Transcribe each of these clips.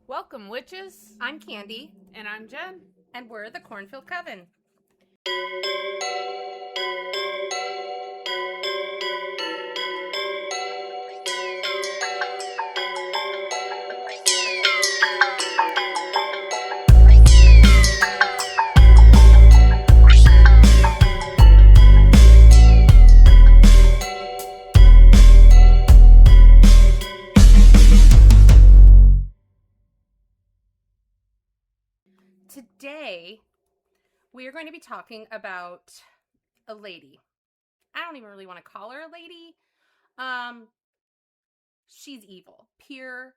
Welcome, witches. I'm Candi. And I'm Jen. And we're the Cornfield Coven. Today, we are going to be talking about a lady. I don't even really want to call her a lady. She's evil. Pure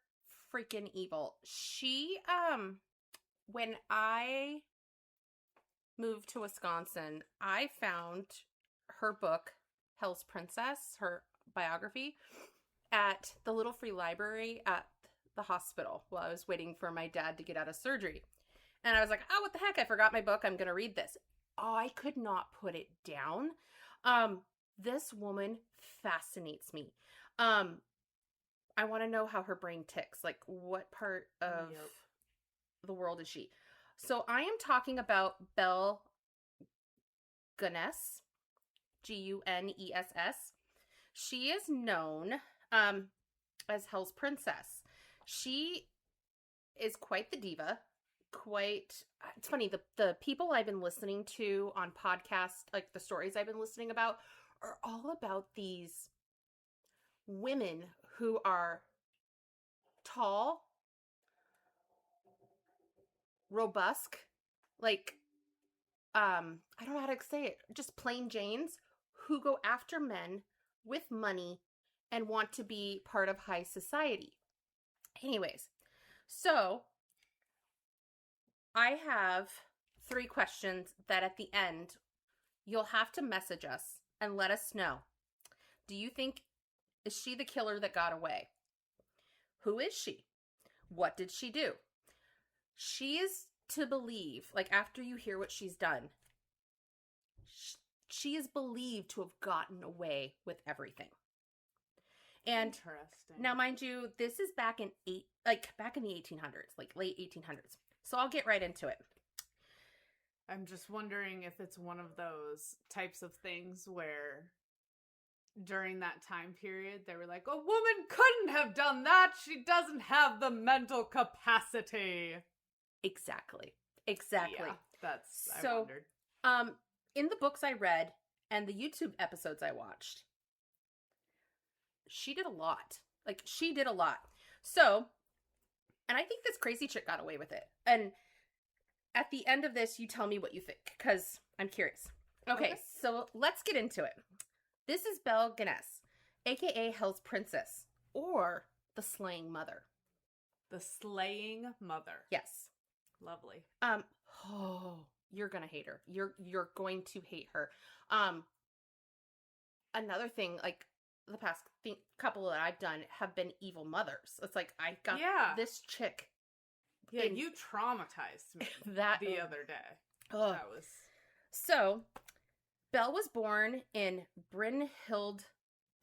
freaking evil. She, when I moved to Wisconsin, I found her book, Hell's Princess, her biography, at the little free library at the hospital while I was waiting for my dad to get out of surgery. And I was like, oh, what the heck? I forgot my book. I'm going to read this. Oh, I could not put it down. This woman fascinates me. I want to know how her brain ticks. Like, what part of the world is she? So I am talking about Belle Gunness, Gunness. She is known as Hell's Princess. She is quite the diva. It's funny, the people I've been listening to on podcasts, like the stories I've been listening about, are all about these women who are tall, robust, like, I don't know how to say it, just plain Janes, who go after men with money and want to be part of high society. Anyways, so I have 3 questions that at the end, you'll have to message us and let us know. Do you think, is she the killer that got away? Who is she? What did she do? She is to believe, like after you hear what she's done, she is believed to have gotten away with everything. And interesting. Now, mind you, this is back in the 1800s, like late 1800s. So I'll get right into it. I'm just wondering if it's one of those types of things where during that time period, they were like, a woman couldn't have done that. She doesn't have the mental capacity. Exactly. Yeah, I wondered. In the books I read and the YouTube episodes I watched, she did a lot. So, and I think this crazy chick got away with it. And at the end of this, you tell me what you think, because I'm curious. Okay, so let's get into it. This is Belle Gunness, a.k.a. Hell's Princess, or the Slaying Mother. The Slaying Mother. Yes. Lovely. You're gonna hate her. You're going to hate her. Another thing, like, the past couple that I've done have been evil mothers. It's like, I got this chick. Yeah, you traumatized me the other day. That was... So, Belle was born in Brynhild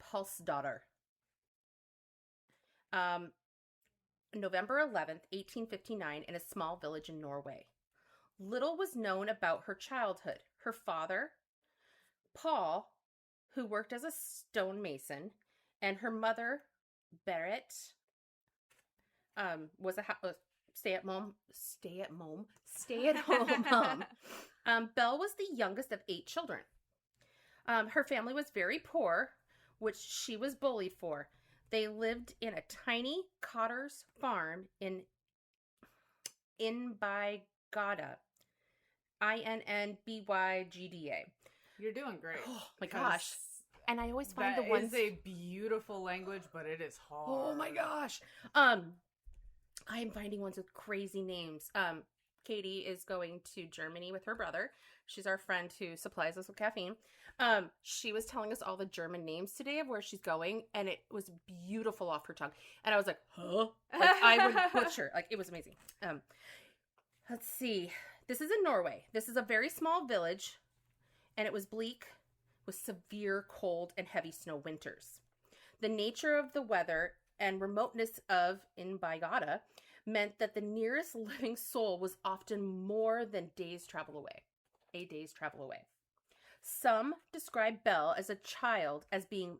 Pulsdottir, November 11th, 1859, in a small village in Norway. Little was known about her childhood. Her father, Paul, who worked as a stonemason, and her mother, Berit, was a stay-at-home mom. Belle was the youngest of 8 children. Her family was very poor, which she was bullied for. They lived in a tiny cotter's farm in Inbygda, Inbygda. You're doing great. Oh my gosh. And I always find the ones... That is a beautiful language, but it is hard. Oh my gosh. I am finding ones with crazy names. Katie is going to Germany with her brother. She's our friend who supplies us with caffeine. She was telling us all the German names today of where she's going, and it was beautiful off her tongue. And I was like, huh? Like, I would butcher. Like, it was amazing. Let's see. This is in Norway. This is a very small village, and it was bleak with severe cold and heavy snow winters. The nature of the weather and remoteness of Inbygda meant that the nearest living soul was often more than a day's travel away. Some describe Belle as a child as being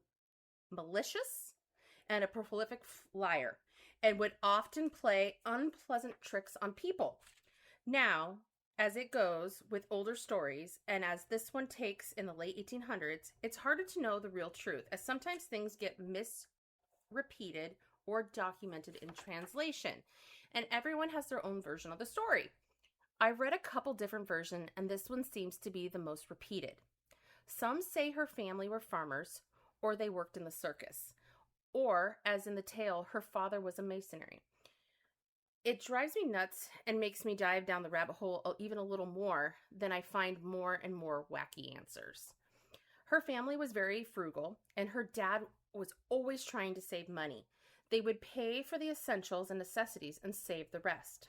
malicious and a prolific liar, and would often play unpleasant tricks on people. Now, as it goes with older stories, and as this one takes in the late 1800s, it's harder to know the real truth, as sometimes things get misrepeated or documented in translation, and everyone has their own version of the story. I've read a couple different versions, and this one seems to be the most repeated. Some say her family were farmers, or they worked in the circus, or, as in the tale, her father was a masonry. It drives me nuts and makes me dive down the rabbit hole even a little more than I find more and more wacky answers. Her family was very frugal, and her dad was always trying to save money. They would pay for the essentials and necessities and save the rest.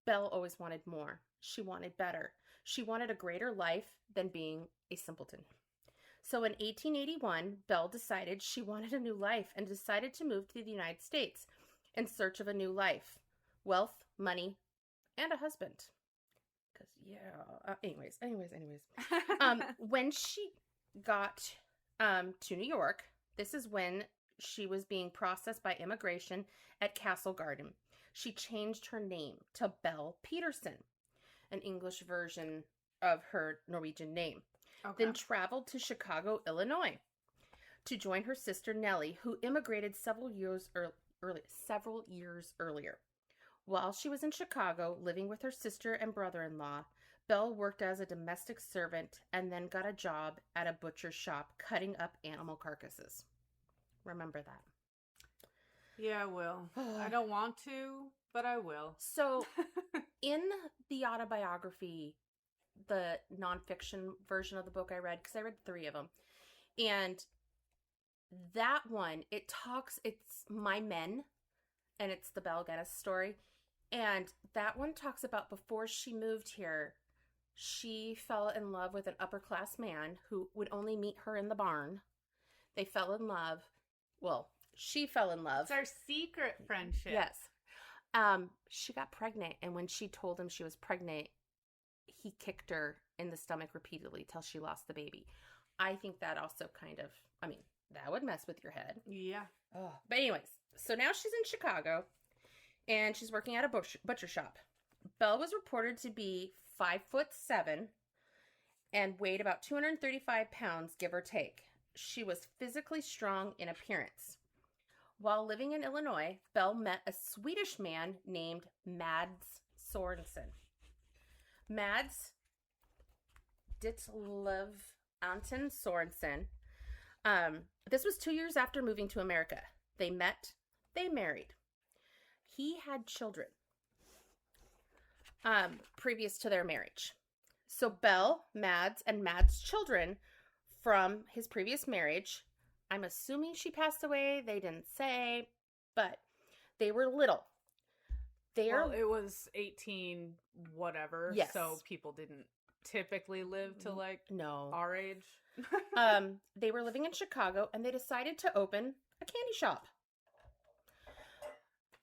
Belle always wanted more. She wanted better. She wanted a greater life than being a simpleton. So in 1881, Belle decided she wanted a new life and decided to move to the United States in search of a new life, wealth, money, and a husband. Because, anyways. When she got to New York, this is when she was being processed by immigration at Castle Garden. She changed her name to Belle Peterson, an English version of her Norwegian name. Okay. Then traveled to Chicago, Illinois, to join her sister Nellie, who immigrated several years earlier. While she was in Chicago, living with her sister and brother-in-law, Belle worked as a domestic servant and then got a job at a butcher shop cutting up animal carcasses. Remember that. Yeah, I will. I don't want to, but I will. So, in the autobiography, the nonfiction version of the book I read, because I read 3 of them, and that one, it's My Men, and it's the Belle Gunness story, and that one talks about before she moved here, she fell in love with an upper-class man who would only meet her in the barn. They fell in love. Well, she fell in love. It's our secret friendship. Yes. She got pregnant, and when she told him she was pregnant, he kicked her in the stomach repeatedly till she lost the baby. I think that also that would mess with your head. Yeah. Oh. But anyways, so now she's in Chicago, and she's working at a butcher shop. Belle was reported to be 5'7" and weighed about 235 pounds, give or take. She was physically strong in appearance. While living in Illinois, Belle met a Swedish man named Mads Sorensen. Mads Ditlev Anton Sorensen. This was 2 years after moving to America. They met. They married. He had children previous to their marriage. So Belle, Mads, and Mads' children from his previous marriage, I'm assuming she passed away. They didn't say, but they were little. Well, it was 18 whatever, yes. So people didn't typically live to our age. They were living in Chicago, and they decided to open a candy shop.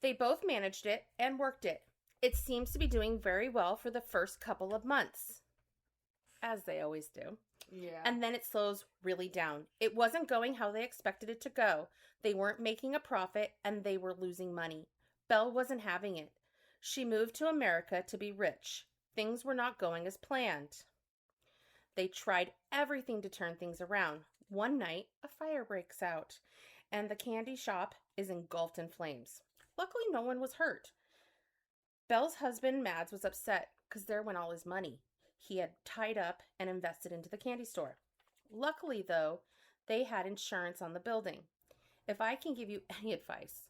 They both managed it and worked it. It seems to be doing very well for the first couple of months, as they always do. Yeah. And then it slows really down. It wasn't going how they expected it to go. They weren't making a profit, and they were losing money. Belle wasn't having it. She moved to America to be rich. Things were not going as planned. They tried everything to turn things around. One night, a fire breaks out, and the candy shop is engulfed in flames. Luckily, no one was hurt. Belle's husband, Mads, was upset because there went all his money he had tied up and invested into the candy store. Luckily, though, they had insurance on the building. If I can give you any advice,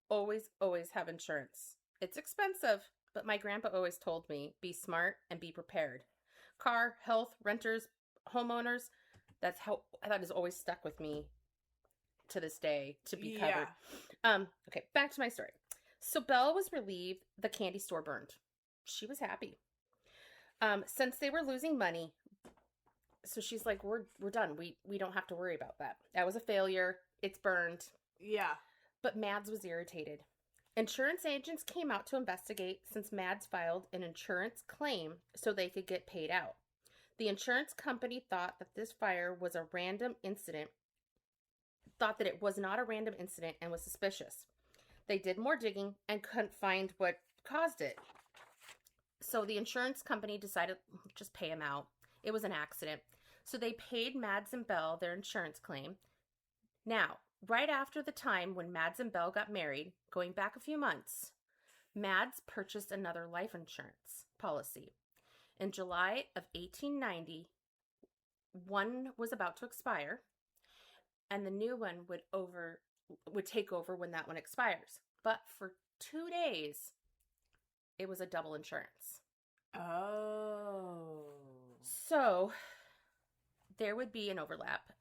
always, always have insurance. It's expensive, but my grandpa always told me, be smart and be prepared. Car, health, renters, homeowners, that has always stuck with me to this day to be covered. Okay, back to my story. So Belle was relieved the candy store burned. She was happy. Since they were losing money, so she's like, we're done. We don't have to worry about that. That was a failure. It's burned. Yeah. But Mads was irritated. Insurance agents came out to investigate since Mads filed an insurance claim so they could get paid out. The insurance company thought that this fire was a random incident, thought that it was not a random incident and was suspicious. They did more digging and couldn't find what caused it. So the insurance company decided just pay him out. It was an accident. So they paid Mads and Belle their insurance claim. Now, right after the time when Mads and Belle got married, going back a few months, Mads purchased another life insurance policy. In July of 1890, one was about to expire, and the new one would take over when that one expires. But for 2 days, it was a double insurance. Oh. So there would be an overlap.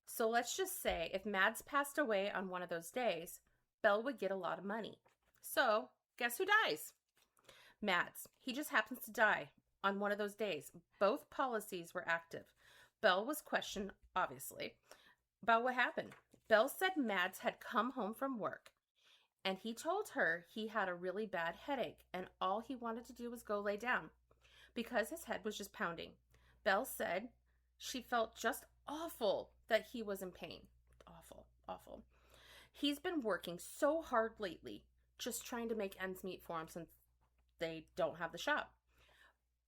So let's just say if Mads passed away on one of those days, Belle would get a lot of money. So guess who dies? Mads. He just happens to die on one of those days. Both policies were active. Belle was questioned, obviously, about what happened. Belle said Mads had come home from work, and he told her he had a really bad headache, and all he wanted to do was go lay down because his head was just pounding. Belle said she felt just awful that he was in pain. Awful, awful. He's been working so hard lately, just trying to make ends meet for him since they don't have the shop.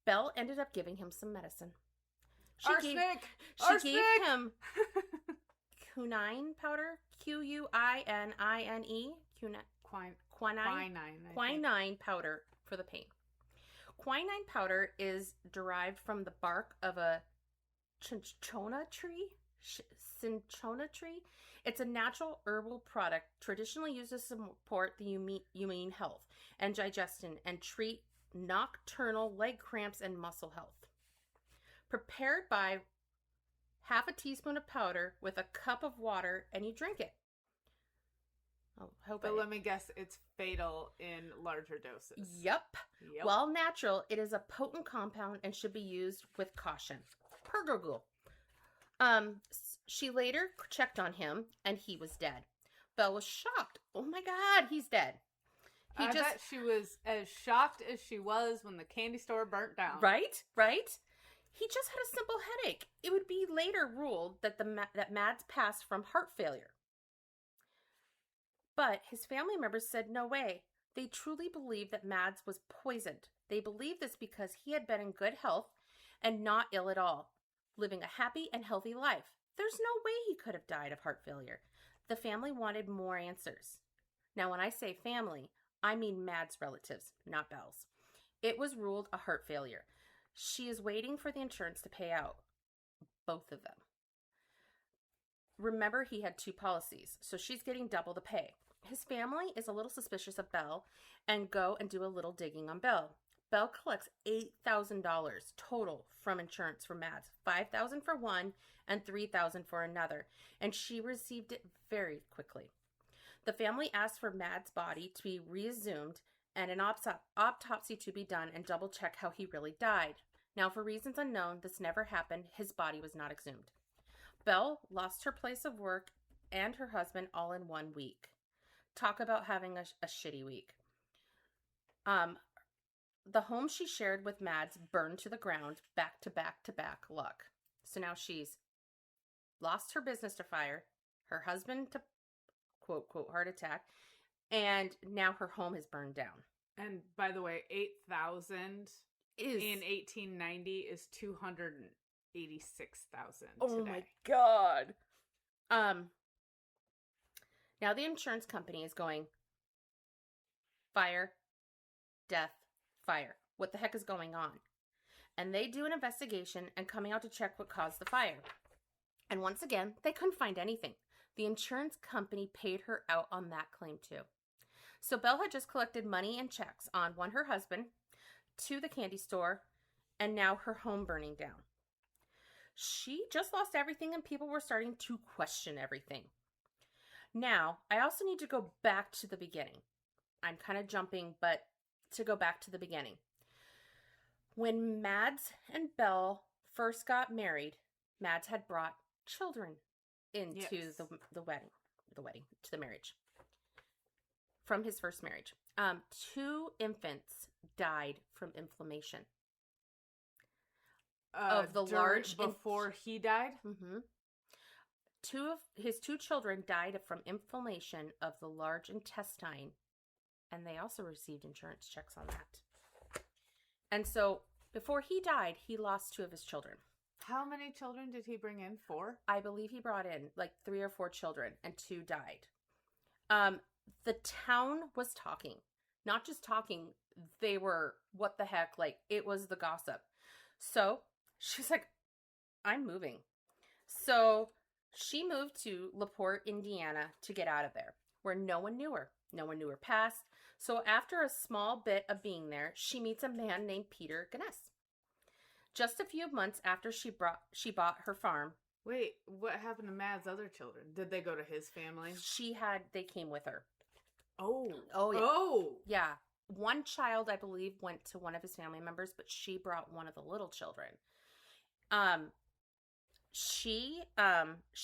Belle ended up giving him some medicine. She gave him quinine powder, Quinine, quinine powder for the pain. Quinine powder is derived from the bark of a cinchona tree. It's a natural herbal product traditionally used to support the immune health and digestion and treat nocturnal leg cramps and muscle health. Prepared by half a teaspoon of powder with a cup of water, and you drink it. But let me guess, it's fatal in larger doses. Yep. While natural, it is a potent compound and should be used with caution. Per Google. She later checked on him, and he was dead. Belle was shocked. Oh my God, he's dead. I bet she was as shocked as she was when the candy store burnt down. Right? He just had a simple headache. It would be later ruled that that Mads passed from heart failure. But his family members said no way. They truly believed that Mads was poisoned. They believed this because he had been in good health and not ill at all, living a happy and healthy life. There's no way he could have died of heart failure. The family wanted more answers. Now, when I say family, I mean Mads' relatives, not Belle's. It was ruled a heart failure. She is waiting for the insurance to pay out. Both of them. Remember, he had 2 policies, so she's getting double the pay. His family is a little suspicious of Belle and go and do a little digging on Belle. Belle collects $8,000 total from insurance for Mads, $5,000 for one and $3,000 for another, and she received it very quickly. The family asked for Mads' body to be reexhumed and an autopsy to be done and double check how he really died. Now, for reasons unknown, this never happened. His body was not exhumed. Belle lost her place of work and her husband all in 1 week. Talk about having a shitty week. The home she shared with Mads burned to the ground, back to back luck. So now she's lost her business to fire, her husband to quote heart attack, and now her home has burned down. And by the way, 8,000 in 1890 is 286,000 today. Oh my God. Now the insurance company is going, fire, death, fire. What the heck is going on? And they do an investigation and coming out to check what caused the fire. And once again, they couldn't find anything. The insurance company paid her out on that claim too. So Belle had just collected money and checks on one, her husband, 2, the candy store, and now her home burning down. She just lost everything and people were starting to question everything. Now, I also need to go back to the beginning. I'm kind of jumping, but to go back to the beginning. When Mads and Belle first got married, Mads had brought children into the wedding, to the marriage. from his first marriage. 2 infants died from inflammation of the large before he died. Mm-hmm. 2 of his 2 children died from inflammation of the large intestine, and they also received insurance checks on that. And so before he died, he lost 2 of his children. How many children did he bring in? 4? I believe he brought in like 3 or 4 children, and 2 died. The town was talking. Not just talking, they were, what the heck, like, it was the gossip. So, she's like, I'm moving. So, she moved to LaPorte, Indiana to get out of there, where no one knew her. No one knew her past. So, after a small bit of being there, she meets a man named Peter Gunness. Just a few months after she bought her farm. Wait, what happened to Mad's other children? Did they go to his family? They came with her. Oh. Oh, yeah. Oh. Yeah. One child, I believe, went to one of his family members, but she brought one of the little children. She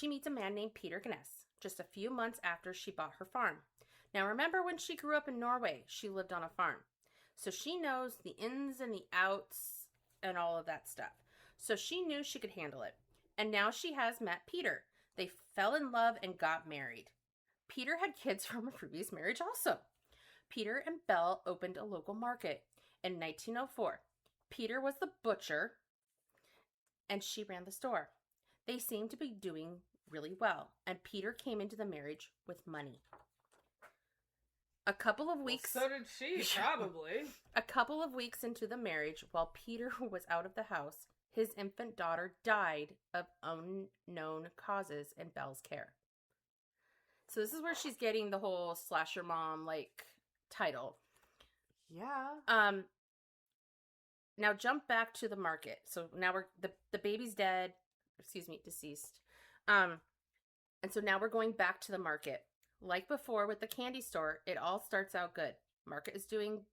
meets a man named Peter Gunness just a few months after she bought her farm. Now, remember when she grew up in Norway, she lived on a farm. So she knows the ins and the outs and all of that stuff. So she knew she could handle it. And now she has met Peter. They fell in love and got married. Peter had kids from a previous marriage also. Peter and Belle opened a local market in 1904. Peter was the butcher, and she ran the store. They seemed to be doing really well, and Peter came into the marriage with money. A couple of weeks... Well, so did she, probably. A couple of weeks into the marriage, while Peter was out of the house, his infant daughter died of unknown causes in Belle's care. So this is where she's getting the whole slasher mom, like, title. Yeah. Now jump back to the market. So now the baby's dead. Deceased. And so now we're going back to the market. Like before with the candy store, it all starts out good. Market is doing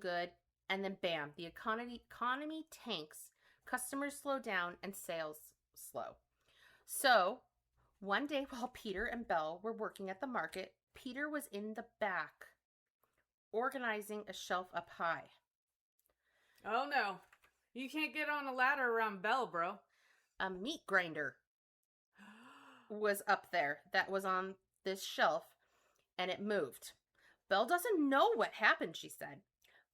good, and then bam, the economy tanks. Customers slow down and sales slow. So, one day while Peter and Belle were working at the market, Peter was in the back organizing a shelf up high. Oh no. You can't get on a ladder around Belle, bro. A meat grinder was up there that was on this shelf, and it moved. Belle doesn't know what happened, she said,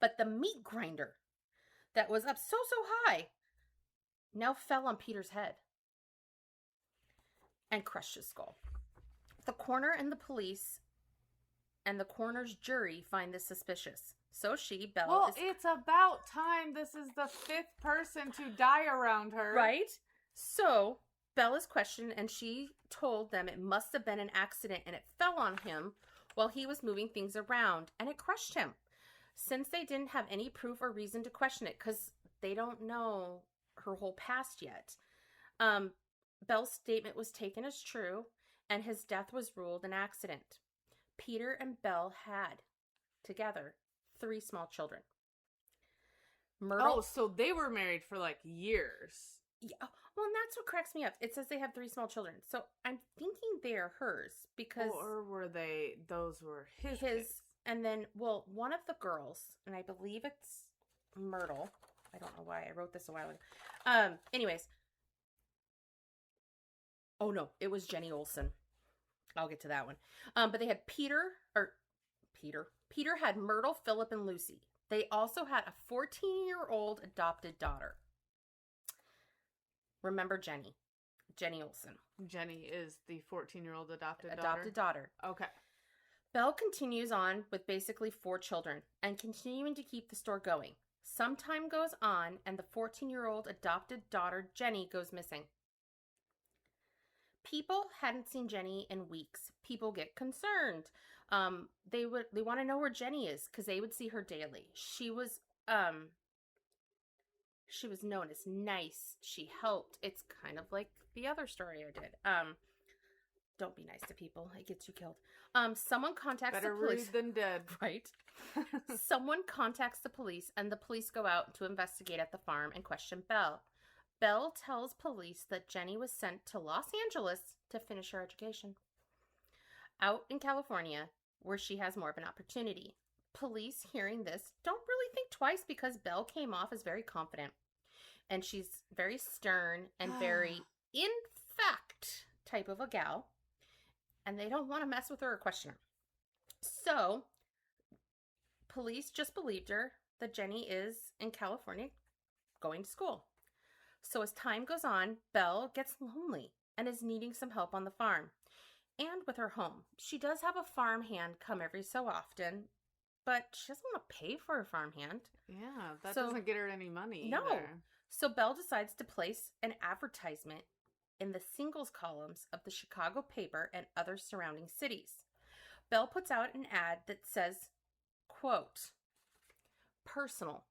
but the meat grinder that was up so high now fell on Peter's head and crushed his skull. The coroner and the police and the coroner's jury find this suspicious. So Belle Well, it's about time. This is the 5th person to die around her. Right? So Belle is questioned, and she told them it must have been an accident, and it fell on him while he was moving things around, and it crushed him. Since they didn't have any proof or reason to question it, because they don't know her whole past yet, Belle's statement was taken as true, and his death was ruled an accident. Peter and Belle had, together, 3 small children. Myrtle. Oh, so they were married for like years. Yeah. Well, and that's what cracks me up. It says they have 3 small children. So I'm thinking they're hers because... Or were those were his kids? And then, well, one of the girls, and I believe it's Myrtle. I don't know why I wrote this a while ago. Anyways. Oh, no. It was Jenny Olsen. I'll get to that one. But they had Peter had Myrtle, Philip, and Lucy. They also had a 14-year-old adopted daughter. Remember Jenny Olsen. Jenny is the 14-year-old adopted daughter. Okay. Belle continues on with basically 4 children and continuing to keep the store going. Some time goes on and the 14-year-old adopted daughter Jenny goes missing. People hadn't seen Jenny in weeks. People get concerned. They want to know where Jenny is because they would see her daily. She was known as nice. She helped. It's kind of like the other story I did. Don't be nice to people. It gets you killed. Someone contacts the police. Better rude than dead. Right? Someone contacts the police, and the police go out to investigate at the farm and question Belle. Belle tells police that Jenny was sent to Los Angeles to finish her education. Out in California, where she has more of an opportunity. Police hearing this don't really think twice because Belle came off as very confident. And she's very stern and very, in fact, type of a gal. And they don't want to mess with her or question her. So, police just believed her that Jenny is in California going to school. So as time goes on, Belle gets lonely and is needing some help on the farm and with her home. She does have a farmhand come every so often, but she doesn't want to pay for a farmhand. Yeah, that doesn't get her any money. No. Either. So Belle decides to place an advertisement in the singles columns of the Chicago paper and other surrounding cities. Belle puts out an ad that says, quote, personal.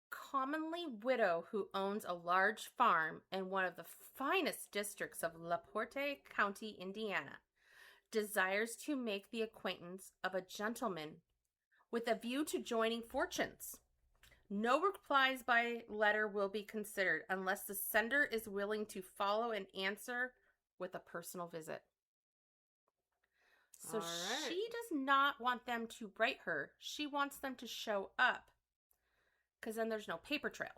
Commonly widow who owns a large farm in one of the finest districts of LaPorte County, Indiana, desires to make the acquaintance of a gentleman with a view to joining fortunes. No replies by letter will be considered unless the sender is willing to follow an answer with a personal visit. So she does not want them to write her. She wants them to show up because then there's no paper trail.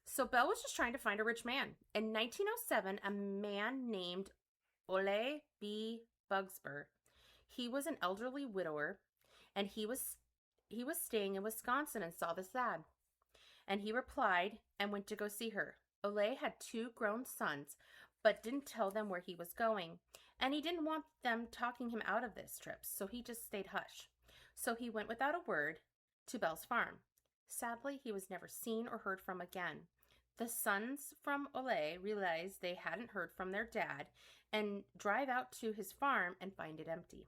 So Belle was just trying to find a rich man. In 1907, a man named Ole B. Bugsber, he was an elderly widower, and he was staying in Wisconsin and saw this ad. And he replied and went to go see her. Ole had 2 grown sons, but didn't tell them where he was going. And he didn't want them talking him out of this trip, so he just stayed hush. So he went without a word to Belle's farm. Sadly, he was never seen or heard from again. The sons from Ole realized they hadn't heard from their dad and drive out to his farm and find it empty.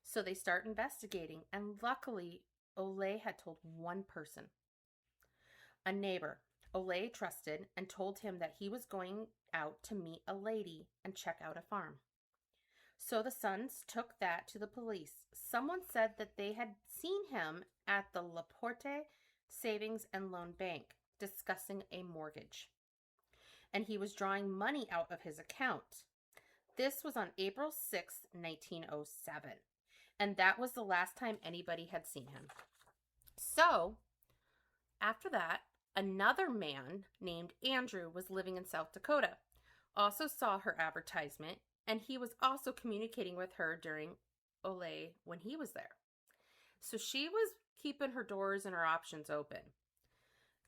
So they start investigating, and luckily, Ole had told one person. A neighbor Ole trusted and told him that he was going out to meet a lady and check out a farm. So the sons took that to the police. Someone said that they had seen him at the LaPorte Savings and Loan Bank discussing a mortgage. And he was drawing money out of his account. This was on April 6th, 1907. And that was the last time anybody had seen him. So, after that, another man named Andrew was living in South Dakota, also saw her advertisement, and he was also communicating with her during Ole when he was there. So she was keeping her doors and her options open.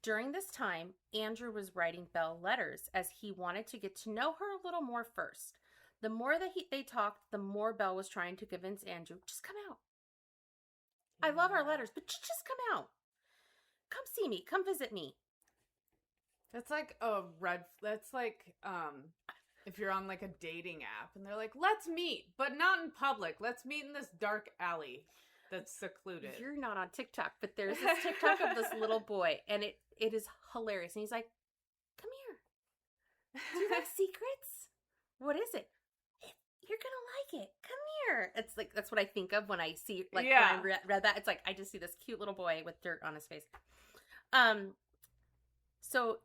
During this time, Andrew was writing Belle letters as he wanted to get to know her a little more first. The more that they talked, the more Belle was trying to convince Andrew, just come out. I love our letters, but just come out. Come see me. Come visit me. That's like if you're on like a dating app and they're like, let's meet, but not in public. Let's meet in this dark alley that's secluded. You're not on TikTok, but there's this TikTok of this little boy, and it is hilarious. And he's like, come here. Do you like secrets? What is it? You're gonna like it. Come here. It's like, that's what I think of when I see, like, when I read that. It's like, I just see this cute little boy with dirt on his face. So,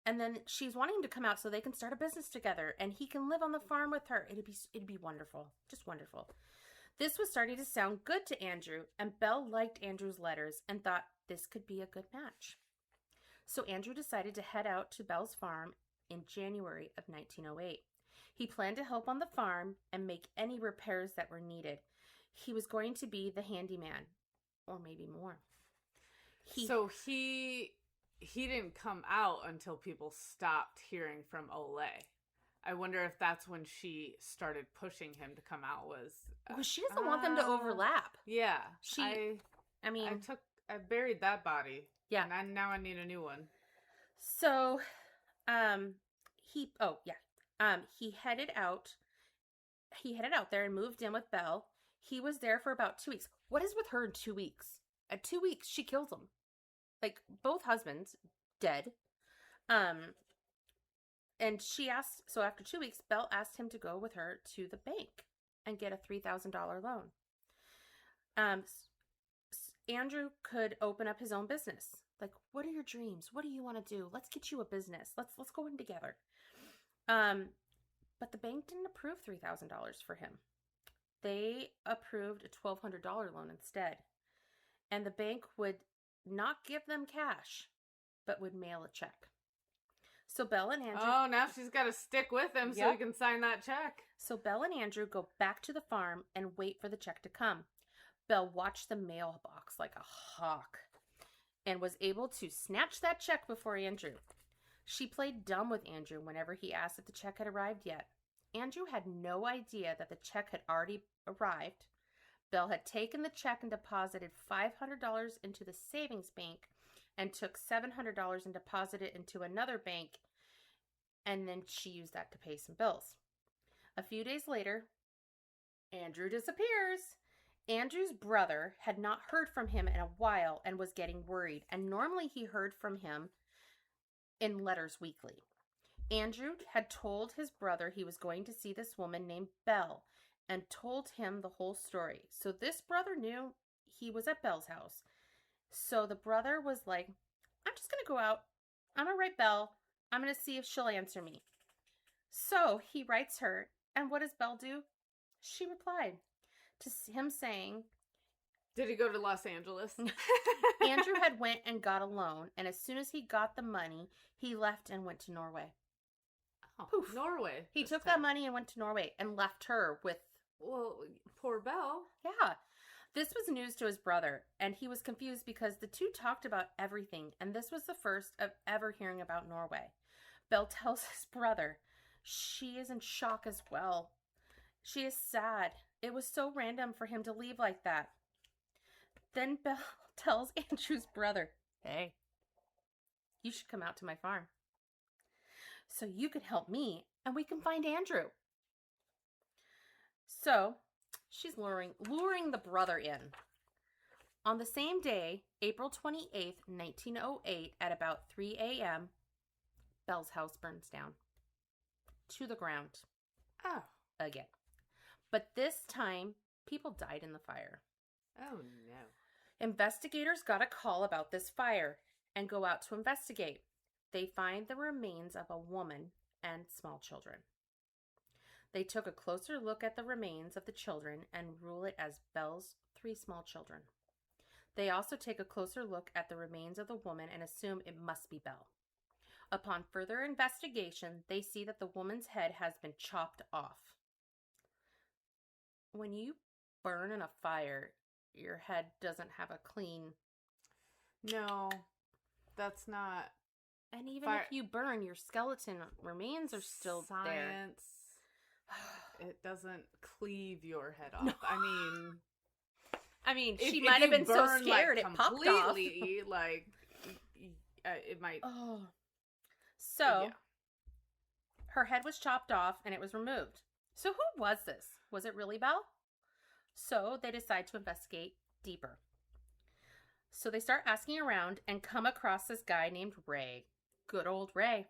and then she's wanting him to come out so they can start a business together, and he can live on the farm with her. It'd be wonderful. Just wonderful. This was starting to sound good to Andrew, and Belle liked Andrew's letters and thought this could be a good match. So Andrew decided to head out to Belle's farm in January of 1908. He planned to help on the farm and make any repairs that were needed. He was going to be the handyman, or maybe more. So he didn't come out until people stopped hearing from Ole. I wonder if that's when she started pushing him to come out. Well, she doesn't want them to overlap. Yeah, I buried that body. Yeah, and now I need a new one. So, he headed out. He headed out there and moved in with Belle. He was there for about 2 weeks. What is with her in 2 weeks? At 2 weeks, she kills him. Like, both husbands dead. And she asked, so after 2 weeks, Belle asked him to go with her to the bank and get a $3,000 loan. Andrew could open up his own business. Like, what are your dreams? What do you want to do? Let's get you a business. Let's go in together. But the bank didn't approve $3,000 for him. they approved a $1,200 loan instead. And the bank would not give them cash, but would mail a check. So Belle and Andrew... Oh, now she's got to stick with him so he can sign that check. So Belle and Andrew go back to the farm and wait for the check to come. Belle watched the mailbox like a hawk and was able to snatch that check before Andrew. She played dumb with Andrew whenever he asked if the check had arrived yet. Andrew had no idea that the check had already arrived. Belle had taken the check and deposited $500 into the savings bank and took $700 and deposited it into another bank, and then she used that to pay some bills. A few days later, Andrew disappears. Andrew's brother had not heard from him in a while and was getting worried, and normally he heard from him in letters weekly. Andrew had told his brother he was going to see this woman named Belle and told him the whole story. So this brother knew he was at Belle's house. So the brother was like, I'm just going to go out. I'm going to write Belle. I'm going to see if she'll answer me. So he writes her, and what does Belle do? She replied to him saying... Did he go to Los Angeles? Andrew had went and got a loan, and as soon as he got the money, he left and went to Norway. Oh, Poof. Norway. He took that money and went to Norway and left her with... Well, poor Belle. Yeah. This was news to his brother, and he was confused because the two talked about everything, and this was the first of ever hearing about Norway. Belle tells his brother she is in shock as well. She is sad. It was so random for him to leave like that. Then Belle tells Andrew's brother, hey, you should come out to my farm so you can help me and we can find Andrew. So she's luring the brother in. On the same day, April 28th, 1908, at about 3 a.m., Belle's house burns down to the ground. Oh. Again. But this time, people died in the fire. Oh, no. Investigators got a call about this fire and go out to investigate. They find the remains of a woman and small children. They took a closer look at the remains of the children and rule it as Belle's 3 small children. They also take a closer look at the remains of the woman and assume it must be Belle. Upon further investigation, they see that the woman's head has been chopped off. When you burn in a fire, your head doesn't have a clean... No, that's not... And even if you burn, your skeleton remains are still there. Science. It doesn't cleave your head off. No. I mean, she might have been so scared like, it popped off. Like, it might... Oh. So, her head was chopped off and it was removed. So who was this? Was it really Belle? So they decide to investigate deeper. So they start asking around and come across this guy named Ray. Good old Ray.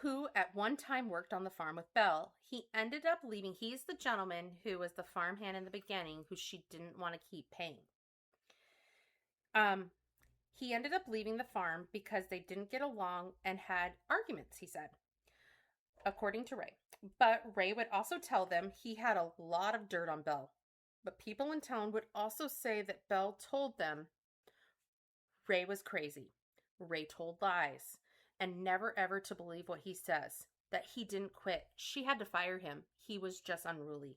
Who at one time worked on the farm with Belle. He ended up leaving. He's the gentleman who was the farmhand in the beginning who she didn't want to keep paying. He ended up leaving the farm because they didn't get along and had arguments, he said, according to Ray. But Ray would also tell them he had a lot of dirt on Belle. But people in town would also say that Belle told them Ray was crazy. Ray told lies. And never ever to believe what he says. That he didn't quit. She had to fire him. He was just unruly.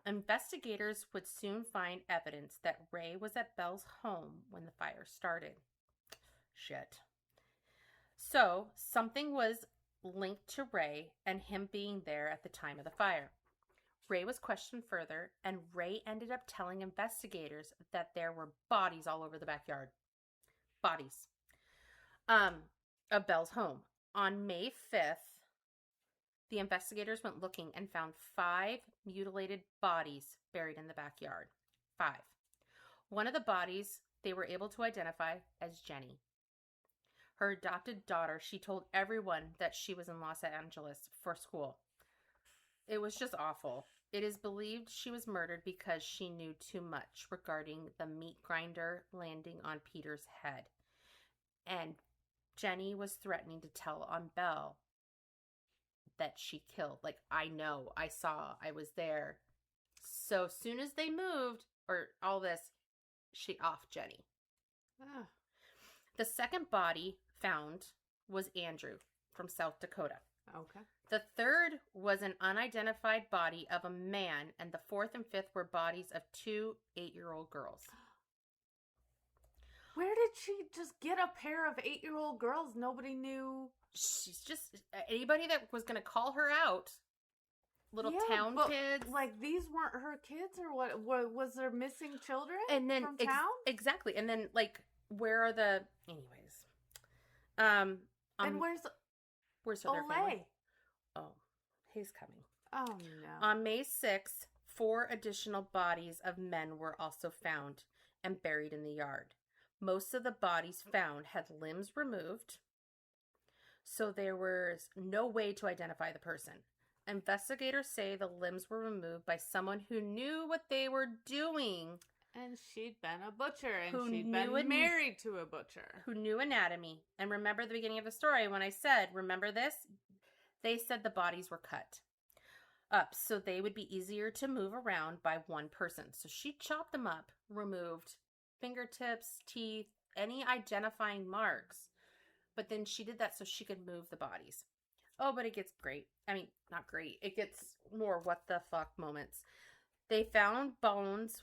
Investigators would soon find evidence that Ray was at Belle's home when the fire started. Shit. So, something was linked to Ray and him being there at the time of the fire. Ray was questioned further, and Ray ended up telling investigators that there were bodies all over the backyard. Bodies. Of Belle's home. On May 5th, the investigators went looking and found 5 mutilated bodies buried in the backyard. 5. One of the bodies they were able to identify as Jenny. Her adopted daughter. She told everyone that she was in Los Angeles for school. It was just awful. It is believed she was murdered because she knew too much regarding the meat grinder landing on Peter's head. And Jenny was threatening to tell on Belle that she killed. Like, I know, I saw, I was there. So soon as they moved, or all this, she offed Jenny. Ah. The second body found was Andrew from South Dakota. Okay. The third was an unidentified body of a man, and the fourth and fifth were bodies of 2 8-year-old girls. Where did she just get a pair of 8-year-old girls? Nobody knew. She's just anybody that was going to call her out. Little town kids. Like, these weren't her kids, or what? Was there missing children and then from town? Exactly. And then, like, where are the... Anyways. And where's their family? Oh, he's coming. Oh, no. On May 6th, 4 additional bodies of men were also found and buried in the yard. Most of the bodies found had limbs removed, so there was no way to identify the person. Investigators say the limbs were removed by someone who knew what they were doing. And she'd been a butcher, and she'd been married to a butcher. Who knew anatomy. And remember the beginning of the story when I said, remember this? They said the bodies were cut up so they would be easier to move around by one person. So she chopped them up, removed fingertips, teeth, any identifying marks. But then she did that so she could move the bodies. Oh, but it gets great. I mean, not great. It gets more what the fuck moments. They found bones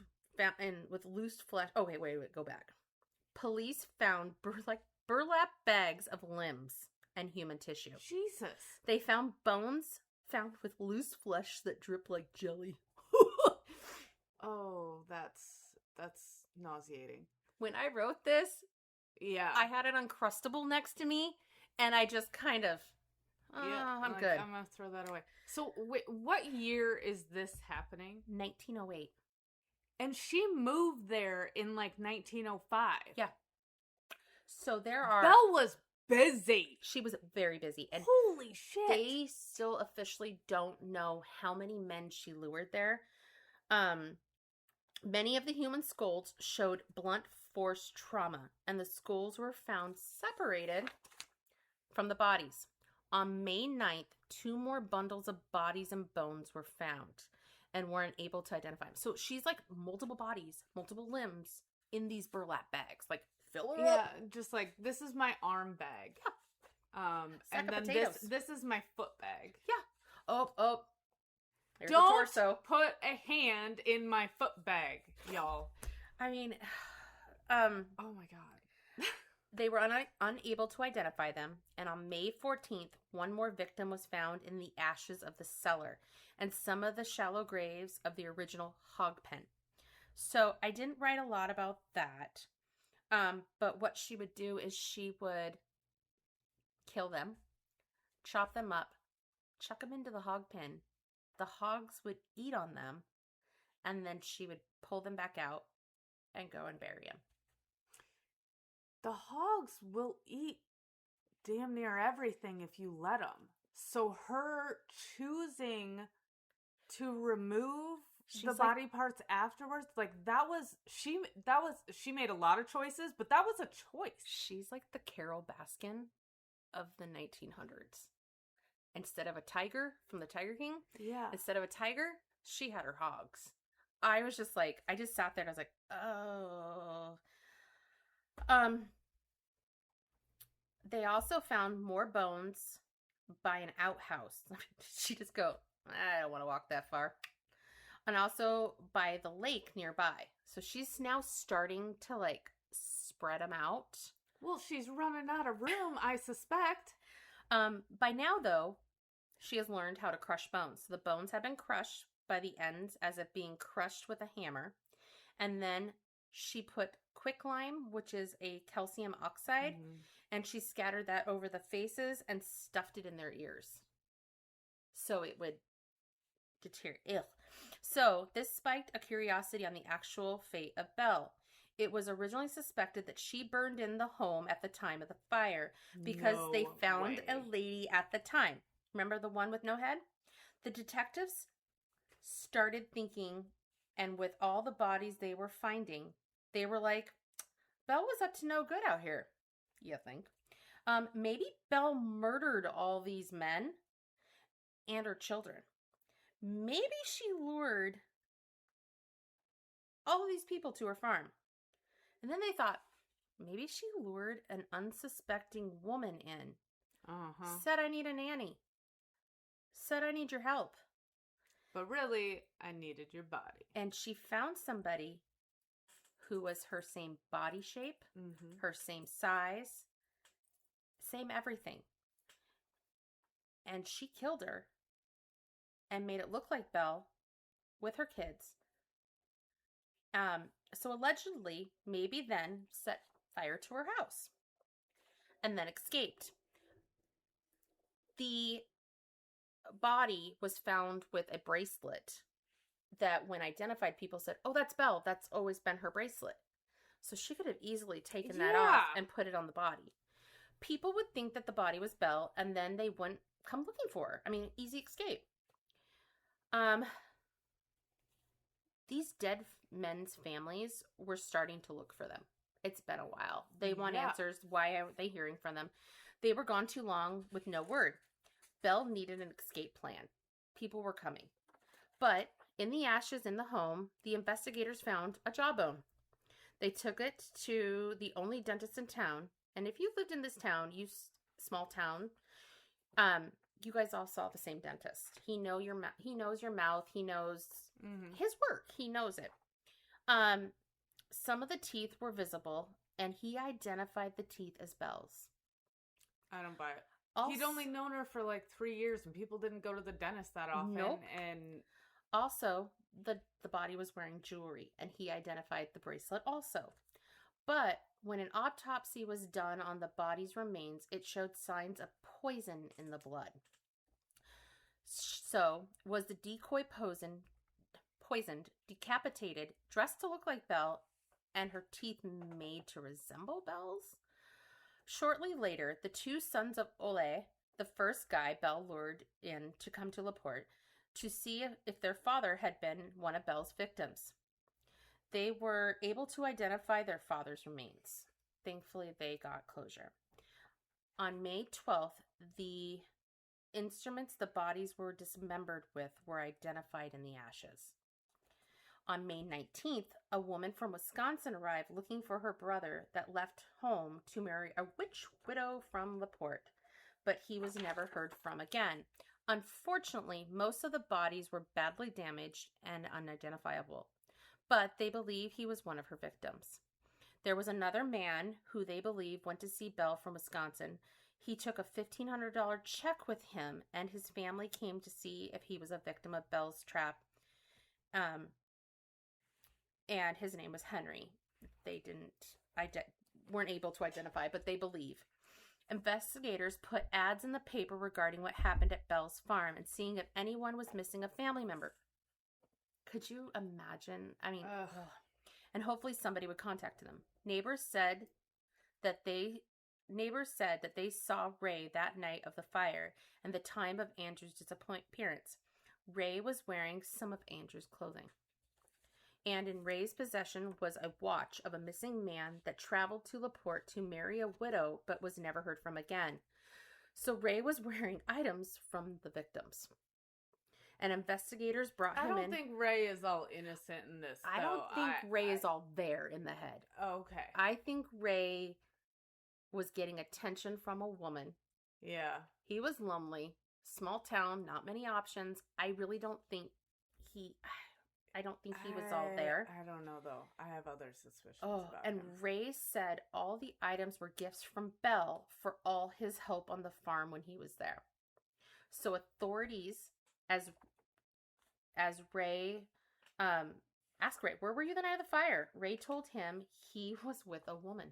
with loose flesh. Oh, wait, go back. Police found burlap bags of limbs and human tissue. Jesus. They found bones found with loose flesh that drip like jelly. Oh, that's nauseating. When I wrote this, yeah, I had an Uncrustable next to me, and I just kind of, I'm good. I'm going to throw that away. So, wait, what year is this happening? 1908. And she moved there in, like, 1905. Yeah. So there are... Belle was busy. She was very busy. And holy shit. They still officially don't know how many men she lured there. Many of the human skulls showed blunt force trauma, and the skulls were found separated from the bodies. On May 9th, 2 more bundles of bodies and bones were found and weren't able to identify them. So she's like multiple bodies, multiple limbs in these burlap bags. Like, fill her up. Yeah, just like, this is my arm bag. Yeah. And then this is my foot bag. Yeah. Oh. There's Don't the torso. Put a hand in my foot bag, y'all. I mean, oh my God. They were unable to identify them, and on May 14th, 1 more victim was found in the ashes of the cellar and some of the shallow graves of the original hog pen. So I didn't write a lot about that, but what she would do is she would kill them, chop them up, chuck them into the hog pen. The hogs would eat on them, and then she would pull them back out and go and bury them. The hogs will eat damn near everything if you let them. So her choosing to remove the body parts afterwards, like she made a lot of choices, but that was a choice. She's like the Carol Baskin of the 1900s. Instead of a tiger from the Tiger King, instead of a tiger, she had her hogs. I was just like, I just sat there and I was like, oh. They also found more bones by an outhouse. She just go, I don't want to walk that far. And also by the lake nearby. So she's now starting to like spread them out. Well, she's running out of room, I suspect. By now, though, she has learned how to crush bones. So the bones have been crushed by the ends as if being crushed with a hammer. And then she put quicklime, which is a calcium oxide, and she scattered that over the faces and stuffed it in their ears. So it would deteriorate. So this spiked a curiosity on the actual fate of Belle. It was originally suspected that she burned in the home at the time of the fire because they found a lady at the time. Remember the one with no head? The detectives started thinking, and with all the bodies they were finding, they were like, Belle was up to no good out here, you think. Maybe Belle murdered all these men and her children. Maybe she lured all of these people to her farm. And then they thought, maybe she lured an unsuspecting woman in. Said, I need a nanny. Said, I need your help. But really, I needed your body. And she found somebody who was her same body shape, her same size, same everything. And she killed her and made it look like Belle with her kids. So allegedly, maybe then set fire to her house and then escaped. The body was found with a bracelet that when identified, people said, oh, that's Belle. That's always been her bracelet. So she could have easily taken that off and put it on the body. People would think that the body was Belle, and then they wouldn't come looking for her. I mean, easy escape. These dead men's families were starting to look for them. It's been a while. They want answers. Why aren't they hearing from them? They were gone too long with no word. Belle needed an escape plan. People were coming. But in the ashes in the home, the investigators found a jawbone. They took it to the only dentist in town. And if you lived in this town, small town, you guys all saw the same dentist. He knows your mouth. He knows his work. He knows it. Some of the teeth were visible, and he identified the teeth as Belle's. I don't buy it. He'd only known her for like 3 years, and people didn't go to the dentist that often. Nope. And also, the body was wearing jewelry, and he identified the bracelet also. But when an autopsy was done on the body's remains, it showed signs of poison in the blood. So, was the decoy poisoned, decapitated, dressed to look like Belle, and her teeth made to resemble Belle's? Shortly later, the two sons of Ole, the first guy Belle lured in to come to LaPorte, to see if their father had been one of Belle's victims. They were able to identify their father's remains. Thankfully, they got closure. On May 12th, the instruments the bodies were dismembered with were identified in the ashes. On May 19th, a woman from Wisconsin arrived looking for her brother that left home to marry a rich widow from LaPorte, but he was never heard from again. Unfortunately, most of the bodies were badly damaged and unidentifiable, but they believe he was one of her victims. There was another man who they believe went to see Belle from Wisconsin. He took a $1,500 check with him, and his family came to see if he was a victim of Belle's trap. And his name was Henry. They weren't able to identify, but they believe. Investigators put ads in the paper regarding what happened at Belle's farm and seeing if anyone was missing a family member. Could you imagine? I mean, and hopefully somebody would contact them. Neighbors said that they saw Ray that night of the fire and the time of Andrew's disappearance. Ray was wearing some of Andrew's clothing. And in Ray's possession was a watch of a missing man that traveled to LaPorte to marry a widow but was never heard from again. So Ray was wearing items from the victims. And investigators brought him in. I don't think Ray is all innocent in this, though. I don't think Ray is all there in the head. Okay. I think Ray was getting attention from a woman. Yeah. He was lonely. Small town, not many options. I really don't think he was all there. I don't know, though. I have other suspicions about and him. Ray said all the items were gifts from Belle for all his help on the farm when he was there. So authorities, as Ray asked Ray, where were you the night of the fire? Ray told him he was with a woman.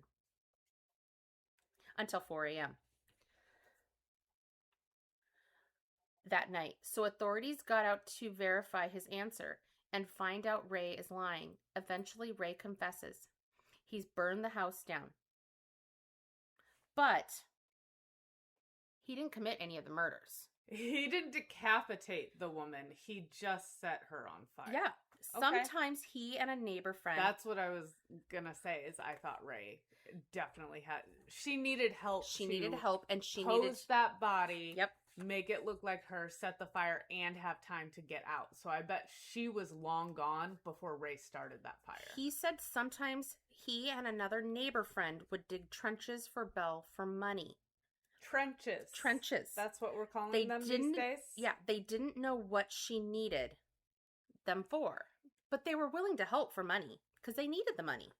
Until 4 a.m. that night. So authorities got out to verify his answer and find out Ray is lying. Eventually, Ray confesses. He's burned the house down. But he didn't commit any of the murders. He didn't decapitate the woman. He just set her on fire. Yeah. Okay. Sometimes he and a neighbor friend. That's what I was gonna say. Is I thought Ray definitely had. She needed help. She needed help, and she pose needed that body. Yep. make it look like her, set the fire, and have time to get out. So I bet she was long gone before Ray started that fire. He said sometimes he and another neighbor friend would dig trenches for Belle for money. Trenches. Trenches. That's what we're calling them these days? Yeah, they didn't know what she needed them for, but they were willing to help for money because they needed the money.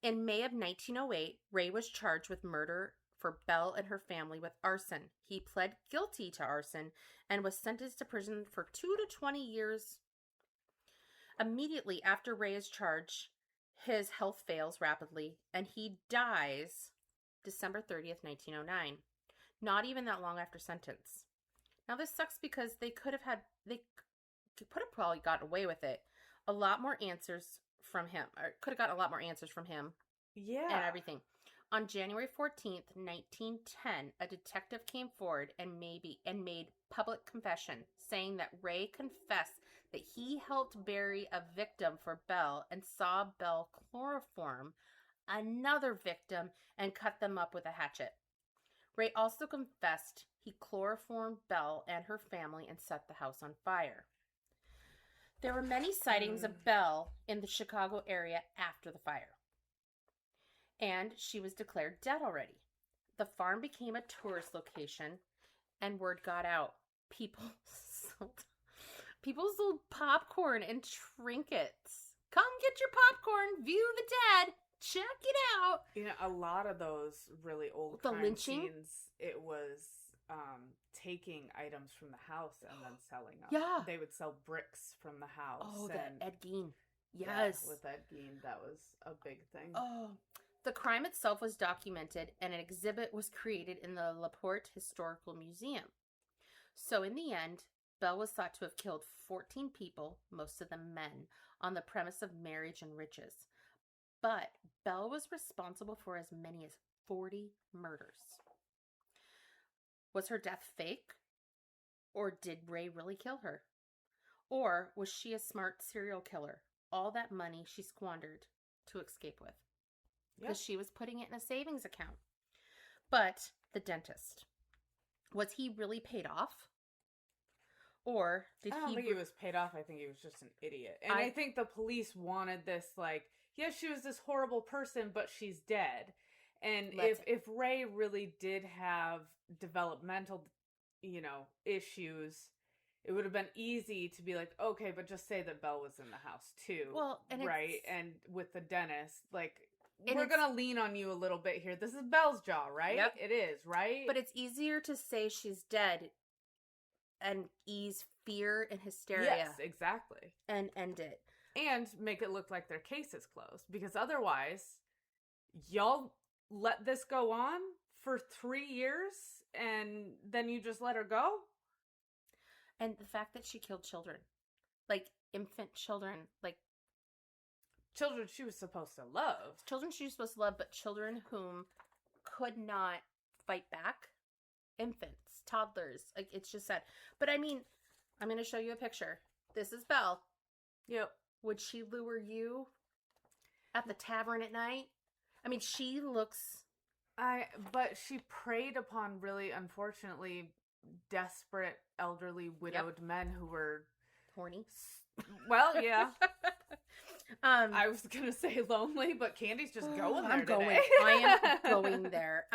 In May of 1908, Ray was charged with murder for Belle and her family with arson. He pled guilty to arson and was sentenced to prison for 2 to 20 years. Immediately after Ray is charged, his health fails rapidly and he dies December 30th, 1909. Not even that long after sentence. Now this sucks because they could have probably gotten away with it. A lot more answers from him, or could have gotten a lot more answers from him. Yeah. And everything. On January 14th, 1910, a detective came forward and made public confession, saying that Ray confessed that he helped bury a victim for Belle and saw Belle chloroform another victim and cut them up with a hatchet. Ray also confessed he chloroformed Belle and her family and set the house on fire. There were many sightings of Belle in the Chicago area after the fire. And she was declared dead already. The farm became a tourist location, and word got out. People sold popcorn and trinkets. Come get your popcorn, view the dead, check it out. You know, a lot of those really old The crime lynching? scenes, it was taking items from the house and then selling them. Yeah. They would sell bricks from the house. Oh, and the Ed Gein. Yes. Yeah, with Ed Gein, that was a big thing. Oh. The crime itself was documented, and an exhibit was created in the LaPorte Historical Museum. So in the end, Belle was thought to have killed 14 people, most of them men, on the premise of marriage and riches. But Belle was responsible for as many as 40 murders. Was her death fake? Or did Ray really kill her? Or was she a smart serial killer? All that money she squandered to escape with. Because she was putting it in a savings account. But the dentist, was he really paid off? Or did I don't think he was paid off. I think he was just an idiot. And I think the police wanted this, like, yes, she was this horrible person, but she's dead. And if Ray really did have developmental, issues, it would have been easy to be like, okay, but just say that Belle was in the house too. Well, and right? And with the dentist, like, we're going to lean on you a little bit here. This is Belle's jaw, right? Yep. It is, right? But it's easier to say she's dead and ease fear and hysteria. Yes, exactly. And end it. And make it look like their case is closed. Because otherwise, y'all let this go on for 3 years and then you just let her go? And the fact that she killed children. Like, infant children. Like, children she was supposed to love. Children she was supposed to love, but children whom could not fight back. Infants, toddlers. Like, it's just sad. But I mean, I'm going to show you a picture. This is Belle. Yep. Would she lure you at the tavern at night? I mean, she looks... But she preyed upon, really, unfortunately, desperate, elderly, widowed men who were... horny. Well, yeah. I was going to say lonely, but Candy's just going there today. I am going there.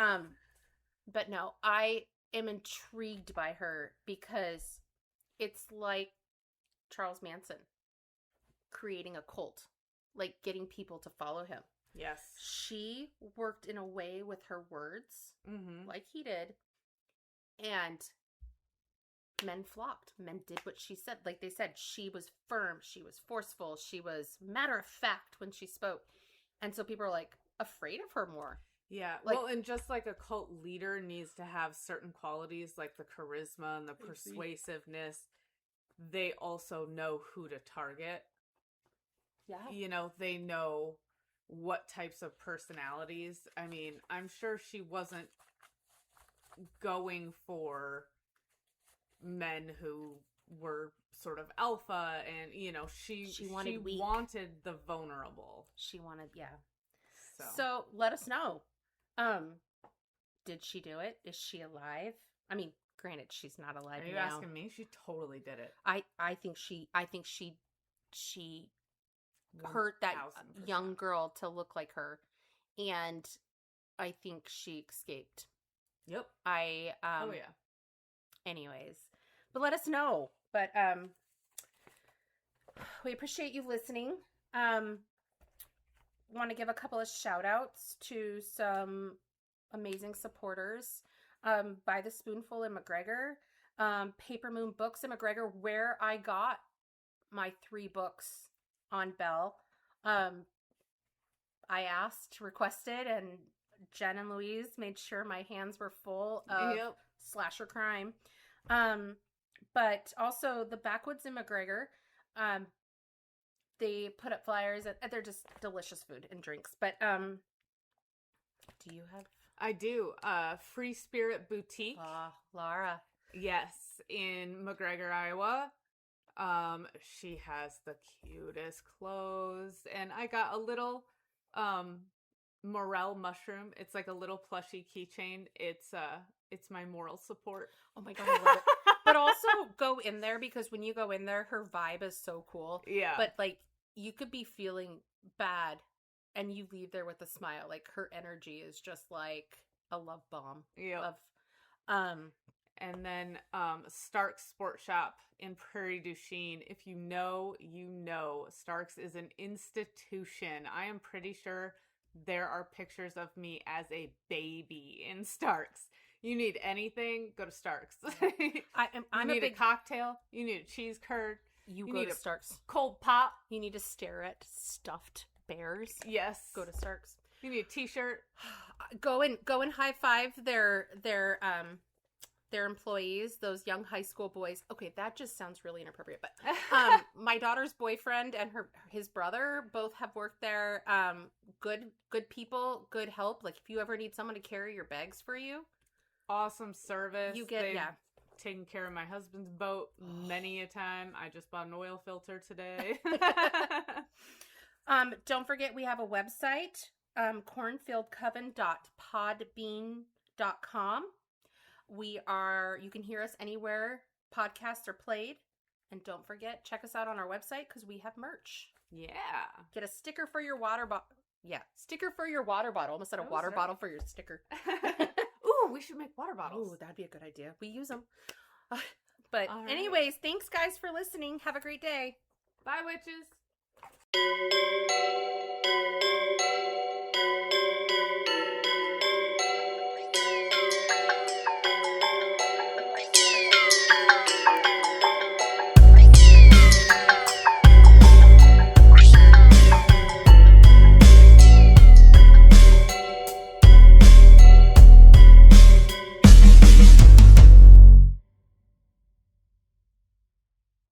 But no, I am intrigued by her because it's like Charles Manson creating a cult, like getting people to follow him. Yes. She worked in a way with her words, like he did, and men flocked. Men did what she said. Like they said, she was firm, she was forceful, she was matter of fact when she spoke. And so people are like afraid of her more. Yeah, like, well, and just like a cult leader needs to have certain qualities like the charisma and the persuasiveness, they also know who to target. Yeah. They know what types of personalities. I mean, I'm sure she wasn't going for men who were sort of alpha and, she wanted the vulnerable. She wanted, So let us know. Did she do it? Is she alive? I mean, Granted, she's not alive Are you now. asking me? She totally did it. I think she hurt that 1000%. young girl to look like her, and I think she escaped. Yep. Oh yeah. Anyways, but let us know. But we appreciate you listening. Want to give a couple of shout outs to some amazing supporters. By the Spoonful in McGregor, Paper Moon Books in McGregor, where I got my 3 books on Belle. I asked, requested, and Jen and Louise made sure my hands were full of slasher crime. But also the Backwoods in McGregor, they put up flyers, and they're just delicious food and drinks. But do you have? I do. Free Spirit Boutique. Laura. Yes, in McGregor, Iowa. She has the cutest clothes, and I got a little morel mushroom. It's like a little plushy keychain. It's my moral support. Oh my god, I love it. But also go in there, because when you go in there, her vibe is so cool. Yeah. But like, you could be feeling bad and you leave there with a smile. Like, her energy is just like a love bomb. Yeah. And then Stark's Sport Shop in Prairie du Chien. If you know, you know. Stark's is an institution. I am pretty sure there are pictures of me as a baby in Stark's. You need anything, go to Stark's. I'm a cocktail. You need a cheese curd. You go need to Stark's. Cold pop. You need to stare at stuffed bears. Yes. Go to Stark's. You need a t-shirt. Go and high five their employees, those young high school boys. Okay, that just sounds really inappropriate, but my daughter's boyfriend and his brother both have worked there. Good people, good help. Like, if you ever need someone to carry your bags for you, awesome service. You get taken care of my husband's boat many a time. I just bought an oil filter today. Don't forget, we have a website, cornfieldcoven.podbean.com. You can hear us anywhere podcasts are played. And don't forget, check us out on our website, because we have merch. Yeah. Get a sticker for your water bottle. Yeah, sticker for your water bottle. Almost said a water bottle for your sticker. Ooh, we should make water bottles. Ooh, that'd be a good idea. We use them. But anyways, thanks guys for listening. Have a great day. Bye, witches.